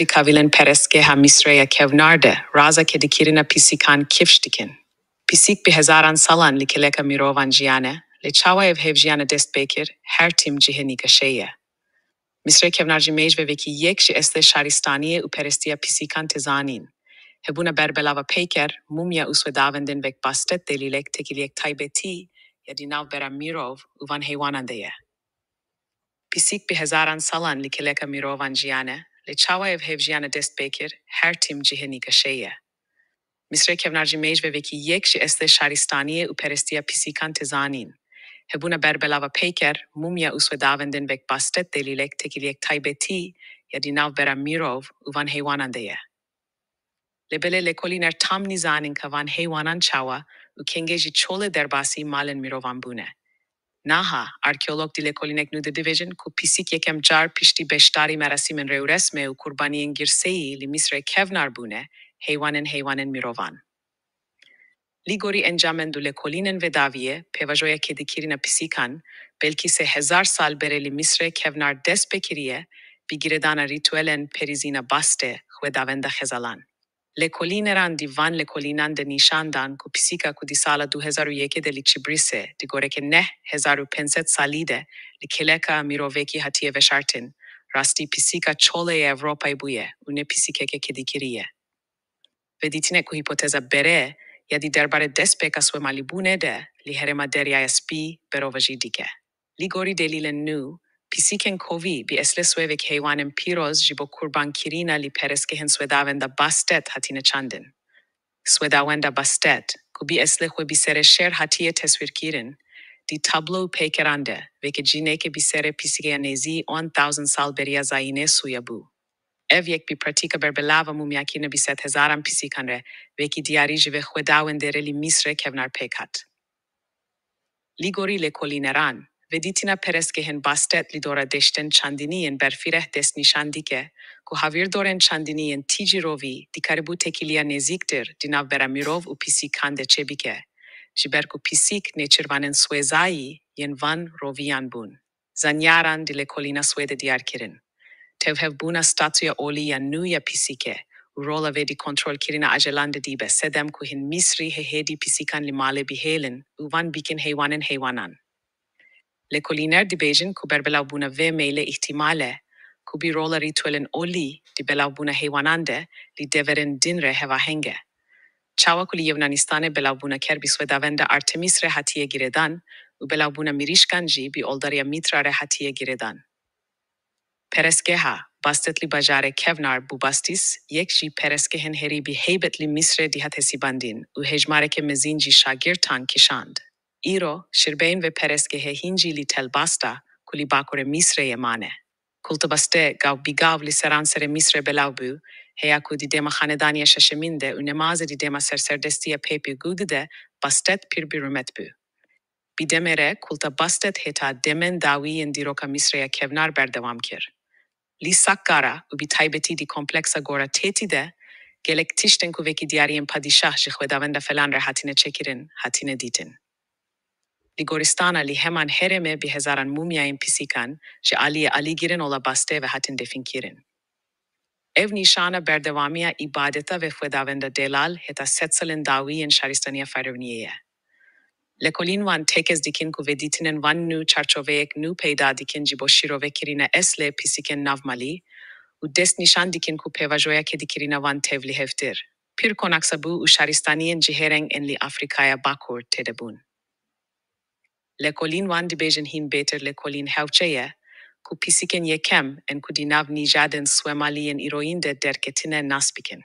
di kavilen pereske ha misreya kevnarde, raza ke dikirina pisikan kifshtikin. Pisik bi hezaran salan li keleka mirovan jiane, le chawa ev hevjiane dest bekir, her tim jiheni kasheye. Misre kevnarji mejve veki yek ji este sharistaniye u perestia pisikan tezanin. Hebuna berbelava peker, mumia uswedavendin vek bastet delilek tekiliek taibeti, ya dinav bera mirov uvan heywanandeye. Pisik bi hezaran salan li keleka mirovan jiane, le chawa ev hevjiane dest bekir, her tim jiheni kasheye. Misre kevnarji mejve veki yek ji este sharistaniye u perestia pisikan tezanin. Hebuna berbelava peker, mumia uswedavendin vek bastet delilek tekiliek taibeti, ya dinav bera mirov uvan heywanandeye. Lebele lekoliner tam nizanin kavan heywanan chawa u kengeji chole derbasi malen mirovan bune. Naha, arkeolog di lekolinek nude division ku pisik yekem jar pishti beshtari merasimen reuresme u kurbanien girsei li misre kevnar bune, heywanen mirovan. Ligori enjamen du lekolinen vedavie, pevajoya kedikirina pisikan, belki se 1000 sal bere li misre kevnar despekirie, bigiredana rituelen perizina baste, huedavenda hezalan. Lekolineran divan lekolinan de nishandan ku pisika ku disala 2001 de li chibrise, di goreke ne 1500 salide, li keleka miroveki hatie veshartin, rasti pisika chole e Evropa ibuye, une pisikeke kedikirie. Veditine ku hipoteza bere, ya di derbare despeka swe malibune de, li herema deria spi berovaji dike. Ligori delilen nu, pisiken kovi bi esle swevek heywanen piroz jibo kurban kirina li pereskehen swedavenda bastet hatine chandin. Swedawenda bastet, kubi esle hwe bisere sher hatie teswir kirin, di tablo pekerande, veke jineke bisere pisike anezi 1000 sal beria zaine suyabu. Ev yek bi pratika berbelava mumiakine biset hezaran pisikanre, veki diari jive hwedawendere li misre kevnar pekat. Ligori le kolineran, veditina pereskehen bastet lidora deşten çandiniyen berfireh des nişandike, ku havirdoren çandiniyen tijirovi dikaribu tekilia neziktir dinav beramirov u pisikan de çebike. Jiber ku pisik neçirvanen suezai yen van rovian bun. Zanyaran dile kolina suede diarkirin. Tevhev buna statuya oli ya nuya pisike, u rola vedi kontrol kirina ajelande dibe sedem ku hin misri hehedi pisikan limale bihelen, u van bikin heywanan. Le coliner di Beijing ku berbelau buna ve meile ihtimale, ku bi rola rituelen oli di belau buna heywanande li deveren dinre heva henge. Chawa ku li Yevnanistane belau buna kerbi swedavenda Artemis re hatie giredan, u belau buna mirishkanji bi oldaria mitra re hatie giredan. Pereskeha, bastet li bajare kevnar bubastis, yekji pereskehen heri bi heybet li misre di hatesi bandin, u hejmare ke mezinji shagirtan kishand. Iro, shirbein ve pereskehe hinji li tel basta, kuli bakore misre yemane. Kulta baste gav bigav li seransere misre belaubu, heya ku di dema khanedaniya shasheminde u nemaze di dema serserdestiya pepi gudide bastet pirbirumetbu. Bidemere kulta bastet heta demen dawi indiroka misreya kevnar berdevam kir. Li sakkara u bi taybeti di kompleksa gora tetide, gelek tishten ku veki diarien padishah jikhwedavenda felan re hatine chekirin, hatine ditin. Ligoristana li heman hereme bi hezaran mumia in pisikan, je ali giren ola baste ve hatin definkirin. Ev nishana berdevamia ibadeta ve fwedavenda delal heta setsalen dawi in sharistania farovniye. Lekolin wan tekez dikin ku veditinen van nu charchovek nu peyda dikin jibo shirove kirina esle pisiken navmali, u des nishan dikin ku pevajoya ke dikirina van tevli heftir. Pir konaksabu u sharistanien jihereng en li Afrikaya bakur tedebun. Lekolin wan di bejen hin beter lekolin hevcheye, ku pisiken yekem en ku dinav nijaden swemalien iroinde derketine naspiken.